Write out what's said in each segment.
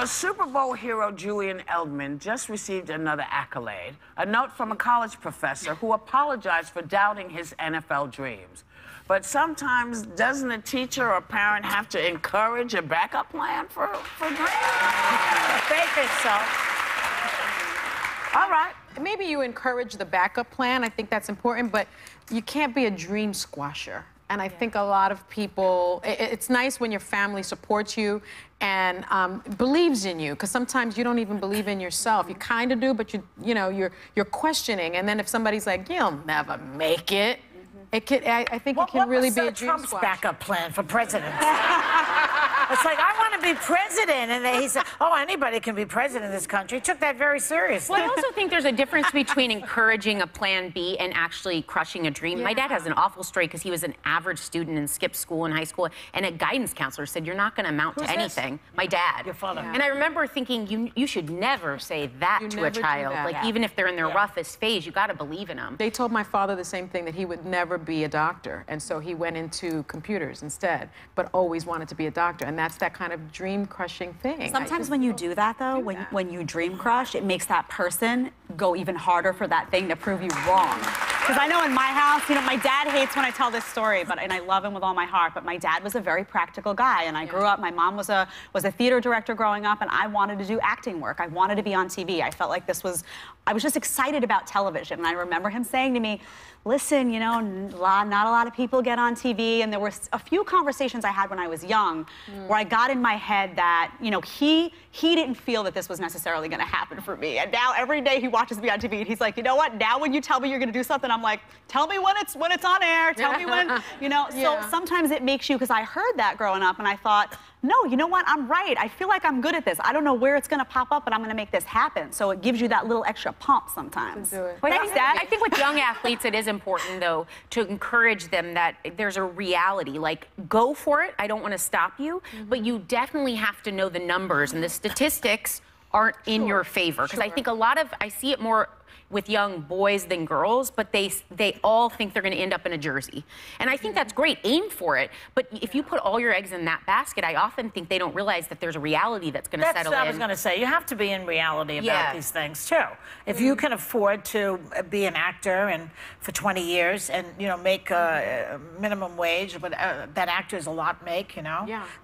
So Super Bowl hero Julian Edelman just received another accolade, a note from a college professor who apologized for doubting his NFL dreams. But sometimes, doesn't a teacher or parent have to encourage a backup plan for dreams? They think so. All right. Maybe you encourage the backup plan. I think that's important, but you can't be a dream squasher. And I think a lot of people, it's nice when your family supports you and believes in you, because sometimes you don't even believe in yourself. You kind of do, but you're questioning. And then if somebody's like, you'll never make it, it can, I think it can really be a dream Trump's squash. backup plan for president? It's like, I want to be president. And he said, oh, anybody can be president in this country. He took that very seriously. Well, I also think there's a difference between encouraging a plan B and actually crushing a dream. Yeah. My dad has an awful story because he was an average student and skipped school in high school, and a guidance counselor said, you're not going to amount to anything. This? My dad. Your father. Yeah. And I remember thinking, you should never say that to a child. Like, even if they're in their roughest phase, you got to believe in them. They told my father the same thing, that he would never be a doctor, and so he went into computers instead, but always wanted to be a doctor, and that's that kind of dream-crushing thing. Sometimes when you do that, though, when you dream crush, it makes that person go even harder for that thing to prove you wrong. Because I know in my house, my dad hates when I tell this story, and I love him with all my heart, but my dad was a very practical guy, and I grew up, my mom was a theater director growing up, and I wanted to do acting work. I wanted to be on TV. I felt like I was just excited about television, and I remember him saying to me, listen, not a lot of people get on TV, and there were a few conversations I had when I was young where I got in my head that, he didn't feel that this was necessarily going to happen for me. And now every day he watches me on TV, and he's like, you know what? Now when you tell me you're going to do something, I'm like, tell me when it's on air. Tell me when, So sometimes it makes you, because I heard that growing up, and I thought, no, you know what? I'm right. I feel like I'm good at this. I don't know where it's going to pop up, but I'm going to make this happen. So it gives you that little extra pump sometimes. I think with young athletes, it is important, though, to encourage them that there's a reality. Like, go for it. I don't want to stop you. But you definitely have to know the numbers, and the statistics aren't in your favor. Because I think I see it more with young boys than girls, but they all think they're going to end up in a jersey. And I think that's great. Aim for it. But if you put all your eggs in that basket, I often think they don't realize that there's a reality that's going to settle in. That's what I was going to say. You have to be in reality about these things, too. If you can afford to be an actor for 20 years and, make a minimum wage, but that actors a lot make,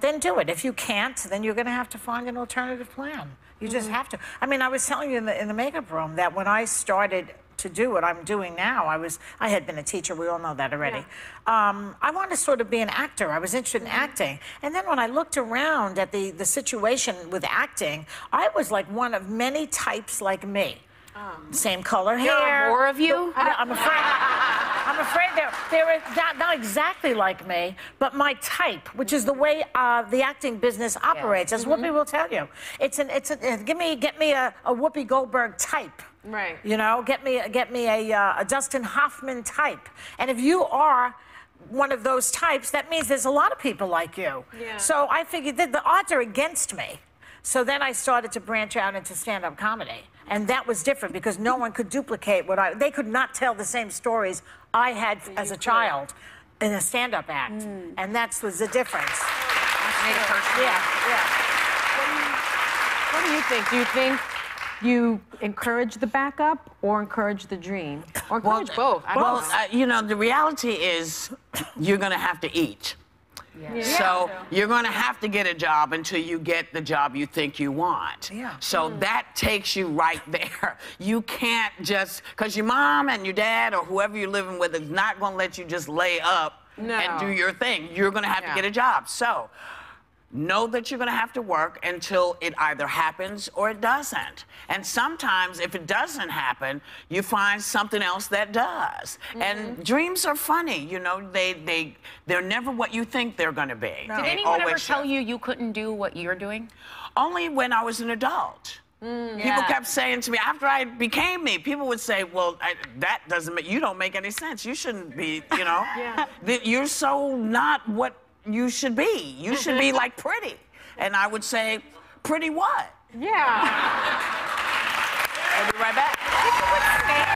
then do it. If you can't, then you're going to have to find an alternative plan. You just have to. I mean, I was telling you in the makeup room that when I started to do what I'm doing now, I had been a teacher. We all know that already. I wanted to sort of be an actor. I was interested in acting. And then when I looked around at the situation with acting, I was like one of many types like me. Same color hair. There are more of you? I'm afraid they're not exactly like me, but my type, which is the way the acting business operates, as Whoopi will tell you. Get me a Whoopi Goldberg type. Right. Get me a Dustin Hoffman type. And if you are one of those types, that means there's a lot of people like you. Yeah. So I figured that the odds are against me. So then I started to branch out into stand-up comedy. And that was different because no one could duplicate they could not tell the same stories I had as a child in a stand-up act. And that was the difference. What do you think? Do you think you encourage the backup or encourage the dream? Or encourage both? The reality is you're going to have to eat. So you're going to have to get a job until you get the job you think you want. So that takes you right there. You can't just, because your mom and your dad or whoever you're living with is not going to let you just lay up and do your thing. You're going to have to get a job. So know that you're going to have to work until it either happens or it doesn't. And sometimes, if it doesn't happen, you find something else that does. And dreams are funny, they're never what you think they're going to be. Did anyone ever tell you you couldn't do what you're doing? Only when I was an adult. People kept saying to me, after I became me, people would say, well, that doesn't make, you don't make any sense. You shouldn't be, you're so not what you should be. You should be like pretty. And I would say, pretty what? Yeah. I'll be right back.